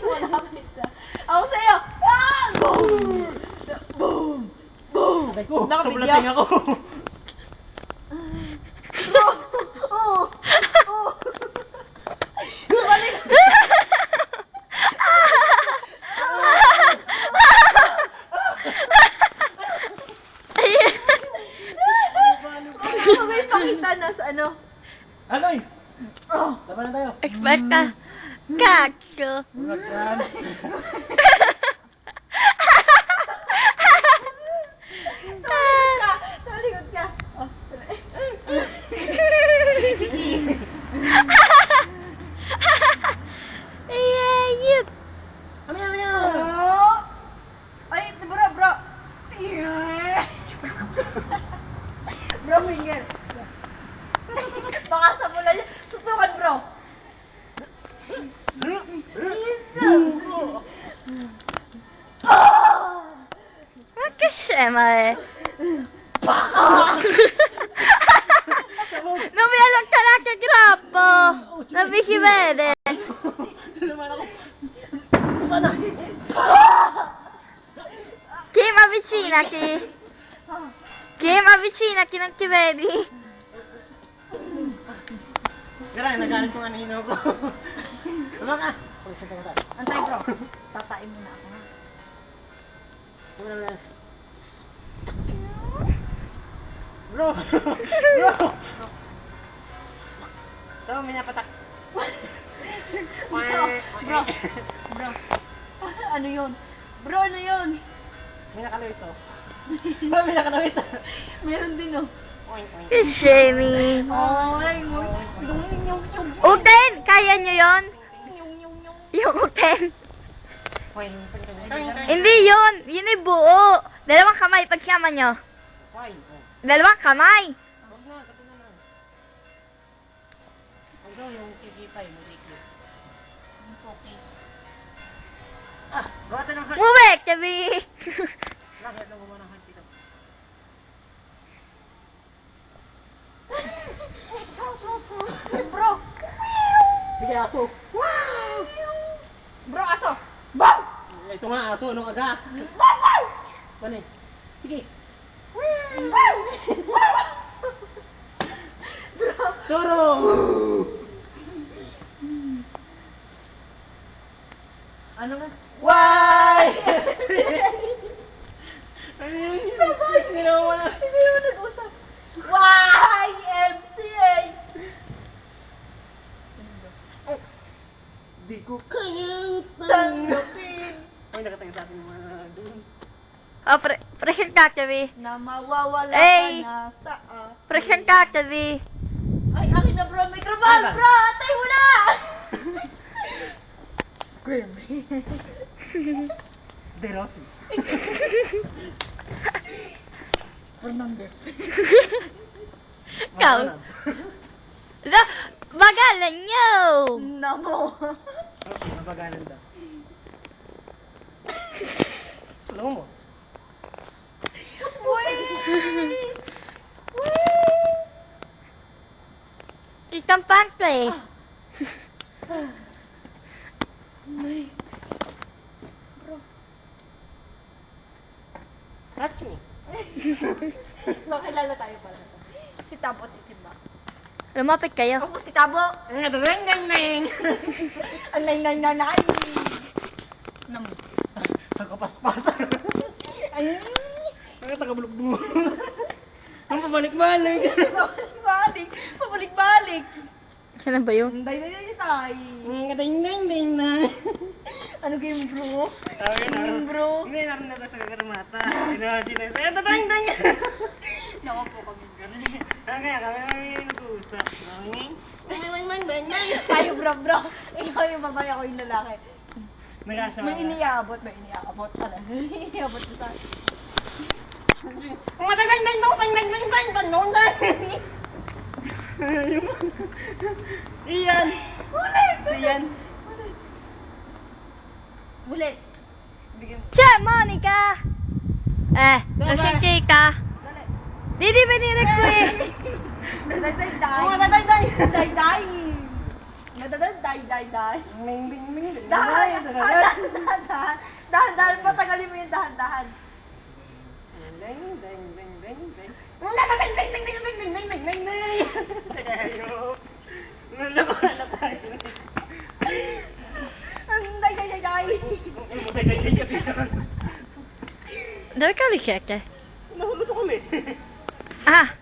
Malapit na. Ako sa'yo! Ah! Boom! Boom! Boom! Atay ko, Nakabigyan. sablating ako. Bro! Oh! Oh! Balik! Ano kayo pakita na sa ano? Aloy! Oh! Laban na tayo. Expect ka. Kakso. Ulag yan. Talikod ka! Talikod ka! Oh, Ayayip. Amaya, amaya. Oh! Ay, bro, bro! Bro, finger! Baka sa mula niya. Sutukan, bro! Magkasema eh. Nabiyalang ka na kagrapo. Nabisiwede. Laman ako. Sana. Kim avvicina chi. Kim avvicina chi non ti vedi. Gara, nagalit kong anino ko. Laban ka. Pagkita ka tayo. Antay, bro. Tatain mo na ako, ha? Laban na. Bro! Bro! Tama, may napatak. Bro, bro. Ano yun? Bro, ano yun? May nakalo ito. Bro, may nakalo ito. Meron din, oh. Oink, oink. Che scemi. Ay, yung Uten, kaya nyo yon? yung Yung uten. Oink, oink, oink. Hindi yun. Yun ay buo. Dalawang kamay pagsama nyo. Oink, oink. Dalawang kamay. Huwag na, kato na lang. Ito yung kikipay, murikli. Ah, gawa tayo ng heart. Mubek, sabi. Bakit lang gumawa ng heart dito? Bro! Sige, aso. Bro, aso! Bow! Ito nga, aso, ano aga? Ano eh? Sige. Toro! Ano nga? Why? Ano yun? Sabay! Hindi naman wala. Hindi mo nag-usap. YMCA! Di ko kayang Tanggapin Ay, nakatingin sa atin yung mga doon. Oh, present ka, sabi. na mawawala Ay! ka na sa Present ka, sabi. Ay, akin na bro, may krabal! Ano? Bro, atay mo na! De Rossi. Fernandez. Ikaw. Bagalan nyo. Namo. Okay, mabagalan daw. Slow mo. Wait! Kitang pantle. May. Bro. Touch me. Makilala tayo pala. Si Tabo at si Timba. Lumapit kayo. Ako si Tabo. Ang nang nang nang. Ang nay. Nam. Sa kapaspasan. Ay! Ang taga-bulog-bulog. Ang pabalik-balik. Pabalik-balik. Pabalik-balik. Saan ba yun? Day. Ang kading-ding-ding na. Ano game, bro? Tawagin Bro. Hindi, naroon na sa kakarmata. Inasin na. Ay, tatang-tang. Naku po kami gano'n. Kaya kami nag-uusap. Bang. Tayo, bro. Ikaw yung babae, ako yung lalaki. Nag-asama. May iniabot. Ano? May iniabot ko sa akin. Iyan! Ulit! Si Ian! Ulit! Bigyan mo. Che, Monica! Nasaan ka? Dali. Didi binirik ko eh. Day. Day! Day. Day, day, day. Ming, ming, ming. Dahan, dahan. Dahan, patagalin mo yung dahan. Ding, ding, ding, ding, ding. Ding, ding, ding, ding, ding, ding, ding, ding, ding, ding. Teka, ayun. Nalabahan na tayo. Day, day, day, day. Dove cavoli che è? Nahulog kami. Ah,